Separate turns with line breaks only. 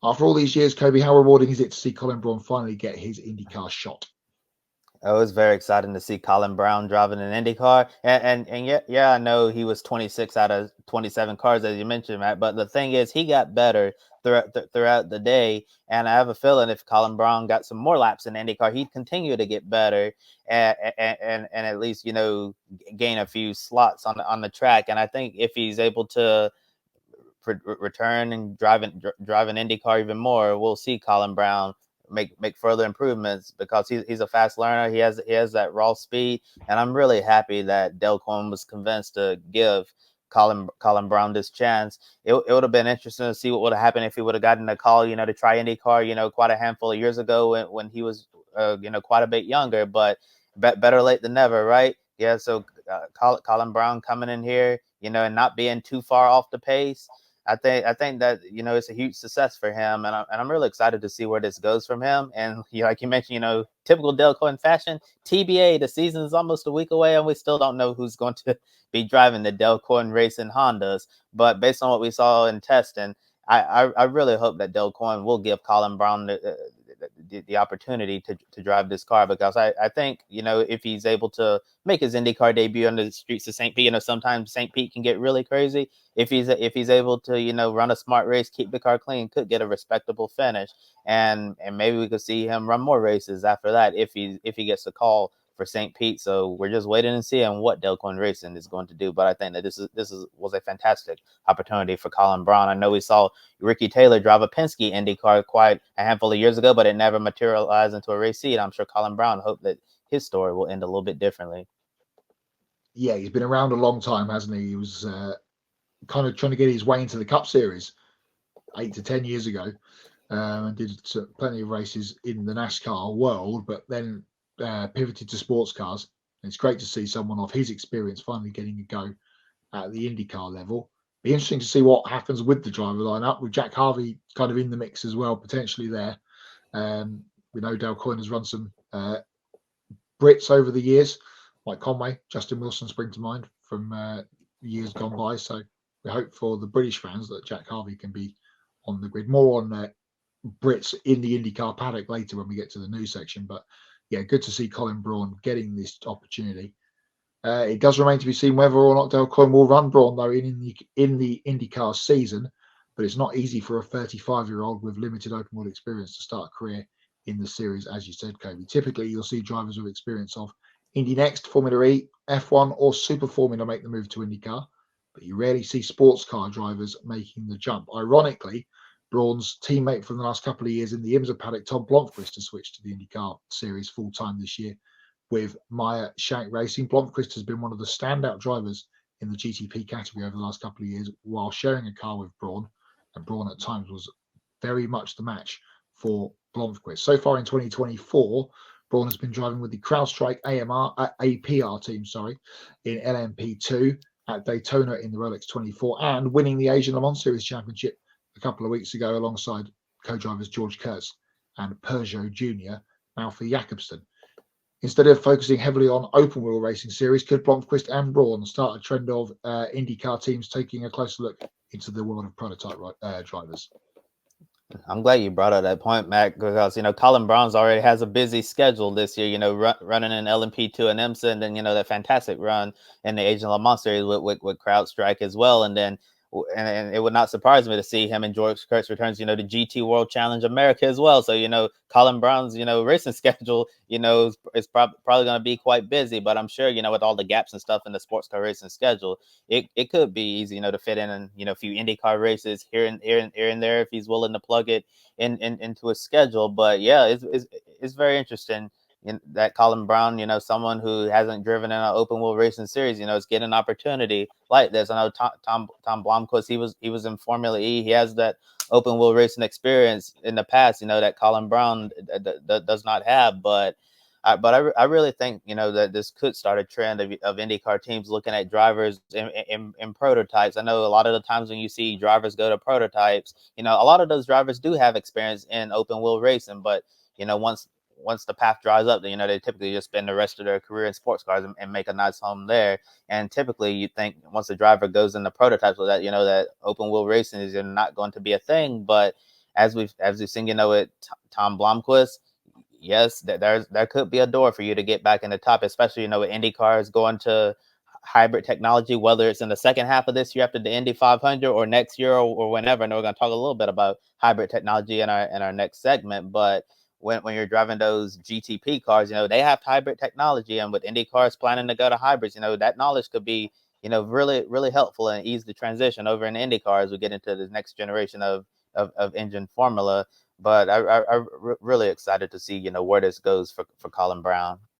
After all these years, Kobe, how rewarding is it to see Colin Braun finally get his IndyCar shot?
It was very exciting to see Colin Braun driving an IndyCar, and yeah, I know he was 26 out of 27 cars, as you mentioned, Matt. But the thing is, he got better throughout the day, and I have a feeling if Colin Braun got some more laps in IndyCar, he'd continue to get better, and at least gain a few slots on the track. And I think if he's able to return and drive an IndyCar even more, we'll see Colin Braun make further improvements because he's a fast learner. He has that raw speed, and I'm really happy that Dale Coyne was convinced to give Colin Braun this chance. It would have been interesting to see what would have happened if he would have gotten a call, to try IndyCar, quite a handful of years ago when he was, quite a bit younger. But better late than never, right? Yeah. So Colin Braun coming in here, and not being too far off the pace. I think that it's a huge success for him, and I'm really excited to see where this goes from him. And like you mentioned, typical Dale Coyne fashion. TBA, the season is almost a week away, and we still don't know who's going to be driving the Dale Coyne Racing Hondas. But based on what we saw in testing, I really hope that Dale Coyne will give Colin Braun the opportunity to drive this car, because I think if he's able to make his IndyCar debut on the streets of St. Pete, sometimes St. Pete can get really crazy. If he's able to run a smart race, keep the car clean, could get a respectable finish, and maybe we could see him run more races after that if he gets the call for St. Pete. So we're just waiting and seeing what Dale Coyne Racing is going to do. But I think that this was a fantastic opportunity for Colin Braun. I know we saw Ricky Taylor drive a Penske IndyCar quite a handful of years ago, but it never materialized into a race seat. I'm sure Colin Braun hoped that his story will end a little bit differently.
Yeah, he's been around a long time, hasn't he? He was kind of trying to get his way into the Cup Series 8 to 10 years ago, and did plenty of races in the NASCAR world, but then pivoted to sports cars. And it's great to see someone of his experience finally getting a go at the IndyCar level. Be interesting to see what happens with the driver lineup, with Jack Harvey kind of in the mix as well, potentially there. We know Dale Coyne has run some Brits over the years, like Conway, Justin Wilson spring to mind from years gone by. So we hope for the British fans that Jack Harvey can be on the grid. More on Brits in the IndyCar paddock later when we get to the news section. But yeah, good to see Colin Braun getting this opportunity. It does remain to be seen whether or not Dale Coyne will run Braun though in the IndyCar season. But it's not easy for a 35-year-old with limited open wheel experience to start a career in the series, as you said, Kobe. Typically, you'll see drivers with experience of Indy Next, Formula E, F1, or Super Formula make the move to IndyCar, but you rarely see sports car drivers making the jump. Ironically, Braun's teammate from the last couple of years in the IMSA paddock, Tom Blomqvist, has switched to the IndyCar series full-time this year with Meyer Shank Racing. Blomqvist has been one of the standout drivers in the GTP category over the last couple of years while sharing a car with Braun, and Braun at times was very much the match for Blomqvist. So far in 2024, Braun has been driving with the CrowdStrike APR team, in LMP2 at Daytona in the Rolex 24 and winning the Asian Le Mans Series Championship a couple of weeks ago alongside co-drivers George Kurtz and Peugeot Jr. Malfi Jakobsen. Instead of focusing heavily on open wheel racing series, could Blomqvist and Braun start a trend of IndyCar teams taking a closer look into the world of prototype drivers?
I'm glad you brought up that point, Matt, because Colin Braun's already has a busy schedule this year. Running in LMP2 and IMSA, and then that fantastic run in the Asian Le Mans Series with CrowdStrike as well, and then. And it would not surprise me to see him and George Kurtz returns, to GT World Challenge America as well. So, Colin Braun's, racing schedule, is probably going to be quite busy. But I'm sure, with all the gaps and stuff in the sports car racing schedule, it could be easy, to fit in, a few IndyCar races here and there if he's willing to plug it into a schedule. But yeah, it's very interesting. That Colin Braun, someone who hasn't driven in an open wheel racing series, is getting an opportunity like this. I know Tom Blomqvist, he was in Formula E. He has that open wheel racing experience in the past, that Colin Braun does not have. But I really think, that this could start a trend of IndyCar teams looking at drivers in prototypes. I know a lot of the times when you see drivers go to prototypes, a lot of those drivers do have experience in open wheel racing, but once the path dries up, then, they typically just spend the rest of their career in sports cars and make a nice home there. And typically you think once the driver goes into prototypes with that, that open wheel racing is not going to be a thing. But as we've seen, with Tom Blomqvist, yes, there could be a door for you to get back in the top, especially with IndyCars going to hybrid technology, whether it's in the second half of this year after the Indy 500 or next year or whenever. And we're going to talk a little bit about hybrid technology in our next segment. But when you're driving those GTP cars, they have hybrid technology, and with IndyCars planning to go to hybrids, that knowledge could be, really, really helpful and ease the transition over in IndyCar as we get into the next generation of engine formula. But I'm really excited to see, where this goes for Colin Braun.